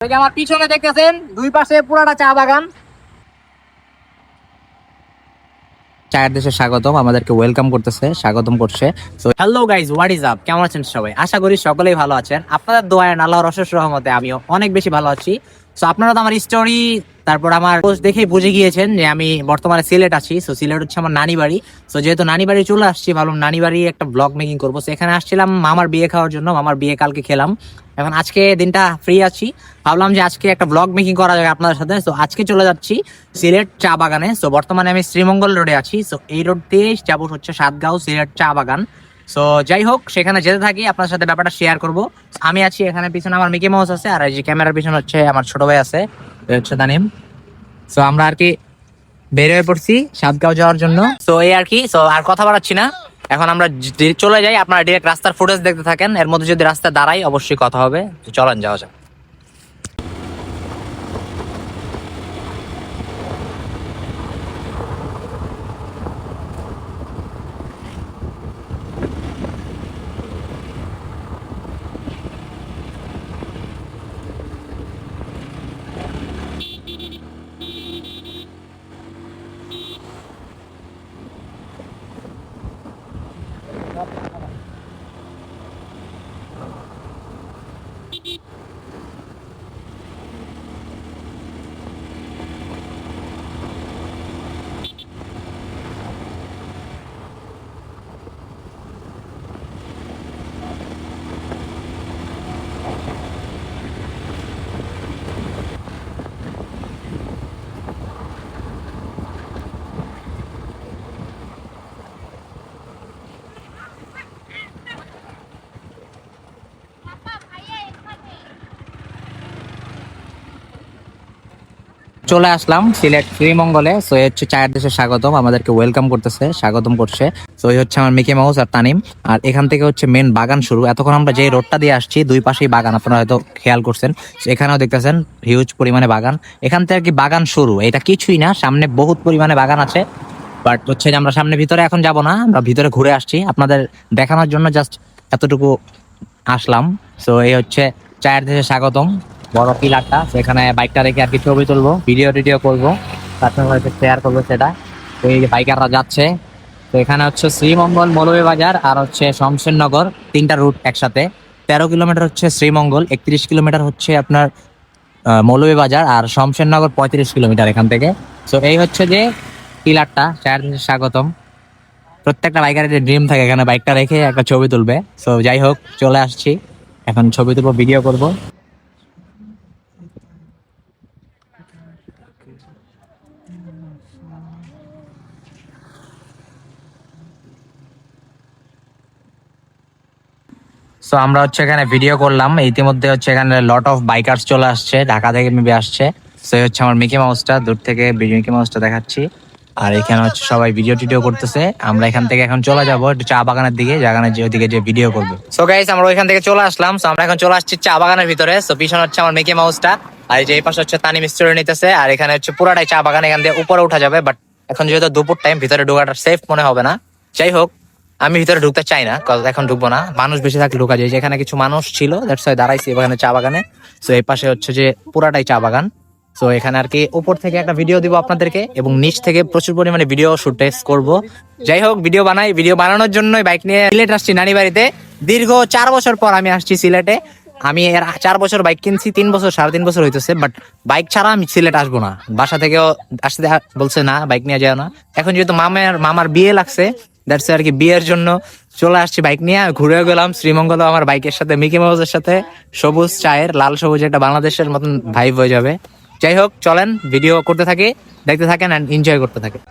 আমার পিছনে দেখতেছেন দুই পাশে পুরাটা চা বাগান। চায়ের দেশে স্বাগতম, আমাদেরকে ওয়েলকাম করতেছে, স্বাগতম করছে। So hello guys, what is up, কেমন আছেন সবাই? আশা করি সকলেই ভালো আছেন। আপনাদের দোয়ায় আল্লাহর অশেষ রহমতে আমিও অনেক বেশি ভালো আছি। সো আপনারা তো আমার স্টোরি, তারপর আমার পোস্ট দেখেই বুঝে গিয়েছেন যে আমি বর্তমানে সিলেট আছি। সো সিলেট হচ্ছে আমার নানি বাড়ি। সো যেহেতু নানি বাড়ি চলে আসছি, ভাবলাম নানি বাড়ি একটা ব্লগ মেকিং করবো। সো এখানে আসছিলাম মামার বিয়ে খাওয়ার জন্য। মামার বিয়ে কালকে খেলাম, এখন আজকে দিনটা ফ্রি আছি, ভাবলাম যে আজকে একটা ব্লগ মেকিং করা যাবে আপনাদের সাথে। তো আজকে চলে যাচ্ছি সিলেট চা বাগানে। সো বর্তমানে আমি শ্রীমঙ্গল রোডে আছি। সো এই রোড দিয়ে যাবো হচ্ছে সাতগাঁও সিলেট চা বাগান। সো যাই হোক, সেখানে যেতে থাকি, আপনার সাথে ব্যাপারটা শেয়ার করব। আমি আছি এখানে, পিছনে আমার মিকি মাউস আছে, আর এই যে ক্যামেরার পিছনে হচ্ছে আমার ছোট ভাই আছে, এ হচ্ছে তানিম। সো আমরা আর কি বের হয়ে পড়ছি সাতগাঁও যাওয়ার জন্য। সো এই আর কি, সো আর কথা বাড়াচ্ছি না, এখন আমরা চলে যাই। আপনারা ডিরেক্ট রাস্তার ফুটেজ দেখতে থাকেন, এর মধ্যে যদি রাস্তা দাঁড়াই অবশ্যই কথা হবে। চলেন যাওয়া যাক। চলে আসলাম সিলেট শ্রীমঙ্গলে। সো এই হচ্ছে চায়ের দেশে স্বাগতম, আমাদেরকে ওয়েলকাম করতেছে, স্বাগতম করছে। সো এই হচ্ছে আমার মিকি মাউস আর তানিম। আর এখান থেকে হচ্ছে মেন বাগান শুরু। এতক্ষণ আমরা যে রোডটা দিয়ে আসছি দুই পাশেই বাগান, আপনারা হয়তো খেয়াল করছেন। এখানেও দেখতেছেন হিউজ পরিমাণে বাগান। এখান থেকে আর কি বাগান শুরু, এটা কিছুই না, সামনে বহুত পরিমাণে বাগান আছে। বাট হচ্ছে যে আমরা সামনে ভিতরে এখন যাব না, আমরা ভিতরে ঘুরে আসছি আপনাদের দেখানোর জন্য, জাস্ট এতটুকু আসলাম। সো এই হচ্ছে চায়ের দেশে স্বাগতম, বড় পিলারটা। সেখানে বাইকটা রেখে আর কি ছবি তুলবো, ভিডিও টিডিও করবো, তার সঙ্গে হয়তো শেয়ার করবো সেটা। তো এই যে বাইকাররা যাচ্ছে। তো এখানে হচ্ছে শ্রীমঙ্গল, মৌলভীবাজার আর হচ্ছে শমশেরনগর, তিনটা রুট একসাথে। 13 কিলোমিটার হচ্ছে শ্রীমঙ্গল, 31 কিলোমিটার হচ্ছে আপনার মৌলভীবাজার, আর শমশেরনগর 35 কিলোমিটার এখান থেকে। তো এই হচ্ছে যে পিলারটা, চায়ের দেশে স্বাগতম। প্রত্যেকটা বাইকারের ড্রিম থাকে এখানে বাইকটা রেখে একটা ছবি তুলবে। সো যাই হোক, চলে আসছি, এখন ছবি তুলবো, ভিডিও করব। সো আমরা হচ্ছে এখানে ভিডিও করলাম, ইতিমধ্যে হচ্ছে এখানে লট অফ বাইকার্স চলে আসছে, ঢাকা থেকে মেবি আসছে। সো এই হচ্ছে আমার মিকি মাউসটা, দূর থেকে মিকি মাউসটা দেখাচ্ছি। আর এখানে হচ্ছে সবাই ভিডিও টিডিও করতেছে। আমরা এখান থেকে এখন চলে যাবো একটু চা বাগানের দিকে, বাগানের যে ওইদিকে যে ভিডিও করবো। সো গাইস, আমরা ওইখান থেকে চলে আসলাম। সো আমরা এখন চলে আসছি চা বাগানের ভিতরে। সো পিছনে হচ্ছে আমার মিকি মাউসটা, আর এই যে এই পাশে হচ্ছে তানিম স্টোরি নিতেছে। আর এখানে হচ্ছে পুরাটাই চা বাগান, এখান দিয়ে উপরে উঠা যাবে, বাট এখন যেহেতু দুপুর টাইম, ভিতরে ঢোকাটা সেফ মনে হবে না। যাই হোক, আমি ভিতরে ঢুকতে চাই না, এখন ঢুকবো না, মানুষ বেশি থাকলে ঢুকা যায়। যেখানে কিছু মানুষ ছিল, দ্যাটস ওয়াই দাঁড়াইছি এখানে চা বাগানে। সো এই পাশে হচ্ছে যে পুরাটাই চা বাগান। সো এখানে আর কি উপর থেকে একটা ভিডিও দিব আপনাদেরকে, এবং নিচ থেকে প্রচুর পরিমাণে ভিডিও শুটেজ করব। যাই হোক, ভিডিও বানাই, ভিডিও বানানোর জন্য বাইক নিয়ে সিলেট আসছি নানি বাড়িতে। দীর্ঘ 4 বছর পর আমি আসছি সিলেটে। আমি এর 4 বছর বাইক কিনছি, 3 বছর 3.5 বছর হইতেছে, বাট বাইক ছাড়া আমি সিলেট আসবো না। বাসা থেকেও আসতে বলছে না, বাইক নিয়ে যাও না। এখন যেহেতু মামার বিয়ে লাগছে, দ্যাটস আর কি, বিয়ের জন্য চলে আসছি বাইক নিয়ে। ঘুরে গেলাম শ্রীমঙ্গল আমার বাইকের সাথে, মিকি মাউসের সাথে। সবুজ চায়ের, লাল সবুজ একটা বাংলাদেশের মতন ভাইব হয়ে যাবে। যাই হোক, চলেন ভিডিও করতে থাকি, দেখতে থাকেন এন্ড এনজয় করতে থাকেন।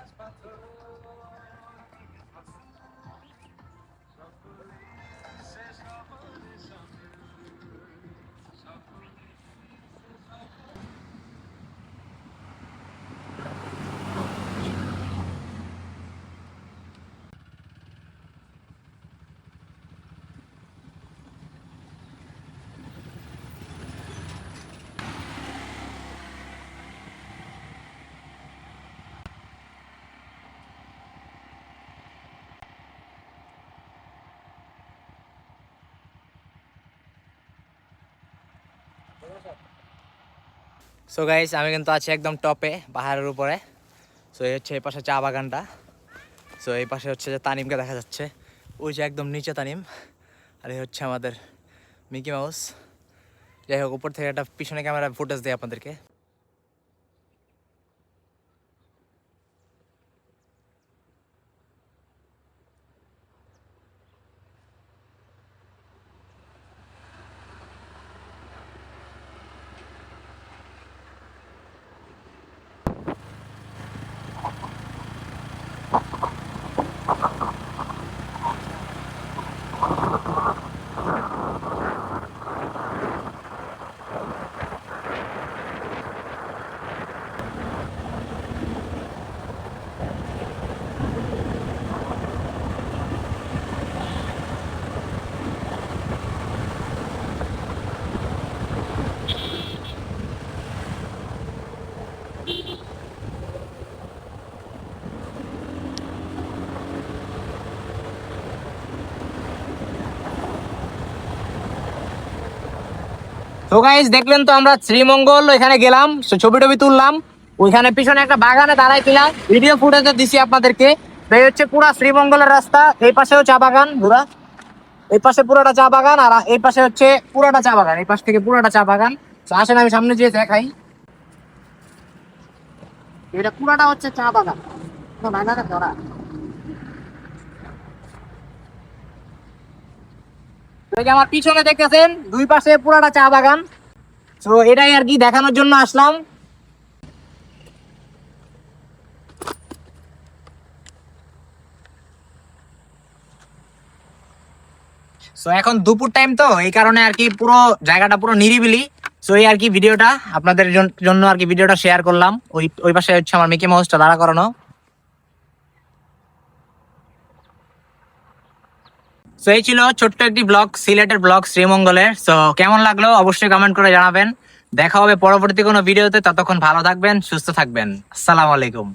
সো গাইস আমি কিন্তু আছি একদম টপে পাহাড়ের উপরে। সো এই হচ্ছে এই পাশে চা বাগানটা। সো এই পাশে হচ্ছে যে তানিমকে দেখা যাচ্ছে, ওই যে একদম নিচে তানিম, আর এই হচ্ছে আমাদের মিকি মাউস। যাই হোক, উপর থেকে একটা পিছনে ক্যামেরা ফুটেজ দেয় আপনাদেরকে। তো গাইস দেখলেন তো, আমরা শ্রীমঙ্গল এখানে গেলাম, ছবি টবি তুললাম, ওইখানে পিছনে একটা বাগানে দাঁড়াইছিলাম, ভিডিও ফুটেজ দিছি আপনাদেরকে। এই হচ্ছে পুরা শ্রীমঙ্গলের রাস্তা, এই পাশেও চা বাগান পুরা, এই পাশে পুরোটা চা বাগান, আর এই পাশে হচ্ছে পুরোটা চা বাগান, এই পাশ থেকে পুরোটা চা বাগান। তো আসেন আমি সামনে যেয়ে দেখাই, এটা পুরাটা হচ্ছে চা বাগান, বাগানে ভরা। এই যে আমার পিছনে দেখতেছেন, দুই পাশে পুরাটা চা বাগান। তো এটাই আর কি দেখানোর জন্য আসলাম। সো এখন দুপুর টাইম, তো এই কারণে আর কি পুরো জায়গাটা পুরো নিরিবিলি। সো এই আর কি ভিডিওটা আপনাদের জন্য আর কি ভিডিওটা শেয়ার করলাম। ওই ওই পাশে হচ্ছে আমার মিকি মাউসটা দাঁড়া করানো। সো এই ছিল ছোট্ট একটি ব্লগ, সিলেটের ব্লগ শ্রীমঙ্গলের। সো কেমন লাগলো অবশ্যই কমেন্ট করে জানাবেন। দেখা হবে পরবর্তী কোনো ভিডিওতে, ততক্ষণ ভালো থাকবেন, সুস্থ থাকবেন। আসসালামু আলাইকুম।